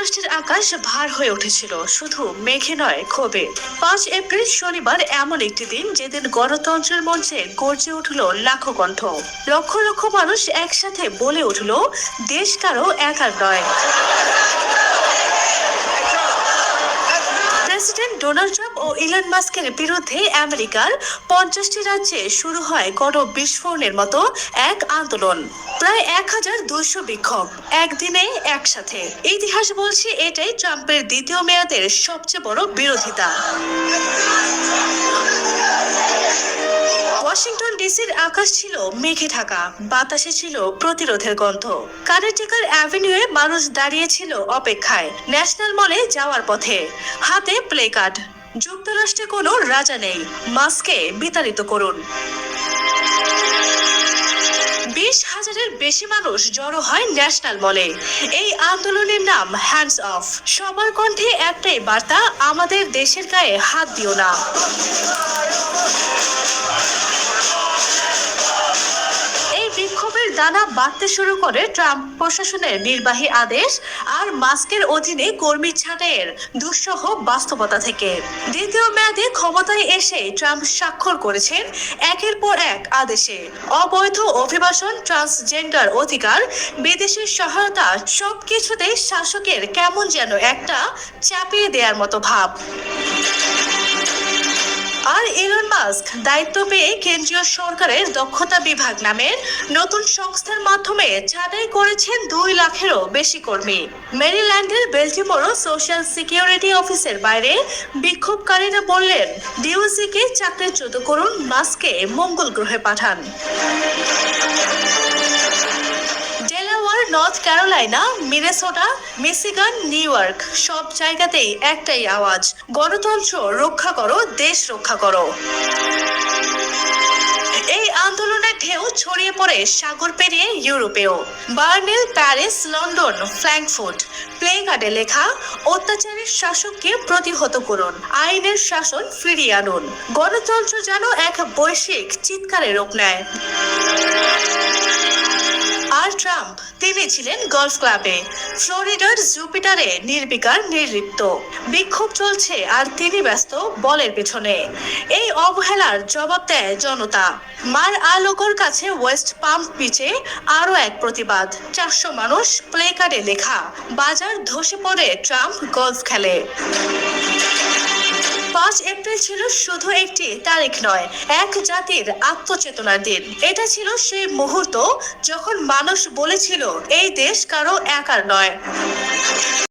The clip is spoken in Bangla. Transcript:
যুক্তরাষ্ট্রের আকাশ ভার হয়ে উঠেছিল শুধু মেঘে নয়, ক্ষোভে। 5 এপ্রিল শনিবার এমন একটি দিন যেদিন গণতন্ত্রের মঞ্চে গর্জে উঠল লাখো কণ্ঠ। লক্ষ লক্ষ মানুষ একসাথে বলে উঠল, দেশ কারো একার নয়। প্রেসিডেন্ট ডোনাল্ড ট্রাম্প ও ইলন মাস্কের বিরুদ্ধে আমেরিকার 50টি রাজ্যে শুরু হয় গণবিস্ফোরণের মতো এক আন্দোলন। প্রায় 1200 বিক্ষোভ একদিনে একসাথে। ইতিহাস বলছে এটাই ট্রাম্পের দ্বিতীয় মেয়াদের সবচেয়ে বড় বিরোধিতা। ওয়াশিংটন ডিসির আকাশ ছিল মেঘে ঢাকা, বাতাসে ছিল প্রতিরোধের গন্ধ। কানেটিকার অ্যাভিনিউয়ে মানুষ দাঁড়িয়েছিল অপেক্ষায়, ন্যাশনাল মলে যাওয়ার পথে, হাতে প্লে কার্ড। যুক্তরাষ্ট্রে কোনো রাজা নেই, মাস্কে বিতাড়িত করুন। 20,000-এর বেশি মানুষ জড়ো হয় ন্যাশনাল মলে। এই আন্দোলনের নাম হ্যান্ডস অফ। সবার কণ্ঠে একটাই বার্তা, আমাদের দেশের গায়ে হাত দিও না। বিক্ষোভের দানা বাঁধতে শুরু করে ট্রাম্প প্রশাসনের নির্বাহী আদেশ আর মাস্কের অধীনে কর্মী ছাঁটাইয়ের দুঃসহ বাস্তবতা থেকে। দ্বিতীয় মেয়াদে ক্ষমতায় এসে ট্রাম্প স্বাক্ষর করেছেন একের পর এক আদেশে। অবৈধ অভিবাসন, ট্রান্সজেন্ডার অধিকার, বিদেশি সহায়তা, সবকিছুতেই শাসকের কেমন যেন একটা চাপিয়ে দেওয়ার মতো ভাব। আর ইলন মাস্ক দায়িত্ব পেয়ে কেন্দ্রীয় সরকারের দক্ষতা বিভাগ নামের নতুন সংস্থার মাধ্যমে ছাঁটাই করেছেন 2 লাখেরও বেশি কর্মী। মেরিল্যান্ডের বেল্টিমোরো সোশ্যাল সিকিউরিটি অফিসের বাইরে বিক্ষোভকারীরা বললেন, ডিওসিকে চাকরিচ্যুত করুন, মাস্ককে মঙ্গল গ্রহে পাঠান। North Carolina, Minnesota, Michigan, New York, সব জায়গাতেই একটাই আওয়াজ, গণতন্ত্র রক্ষা করো, দেশ রক্ষা করো। এই আন্দোলনের ঢেউ ছড়িয়ে পড়ে সাগর পেরিয়ে ইউরোপেও। Berlin, Paris, London, Frankfurt. প্লে কার্ডে লেখা, অত্যাচারের শাসককে প্রতিহত করুন, আইনের শাসন ফিরিয়ে আনুন। গণতন্ত্র যেন এক বৈশ্বিক চিৎকারের রূপ নেয়। আর ট্রাম্প, তিনি ছিলেন গলফ ক্লাবে, ফ্লোরিডার জুপিটারে নির্বিকার, নির্লিপ্ত। বিক্ষোভ চলছে আর তিনি ব্যস্ত বলের পেছনে। এই অবহেলার জবাব দেয় জনতা। মার আলোকোর কাছে ওয়েস্ট পাম বিচে আরো এক প্রতিবাদ। 400 মানুষ, প্লে কার্ডে লেখা, বাজার ধসে পড়ে, ট্রাম্প গলফ খেলে। 5 এপ্রিল ছিল শুধু একটি তারিখ নয়, এক জাতির আত্মচেতনার দিন। এটা ছিল সেই মুহূর্ত যখন মানুষ বলেছিল, এই দেশ কারো একার নয়।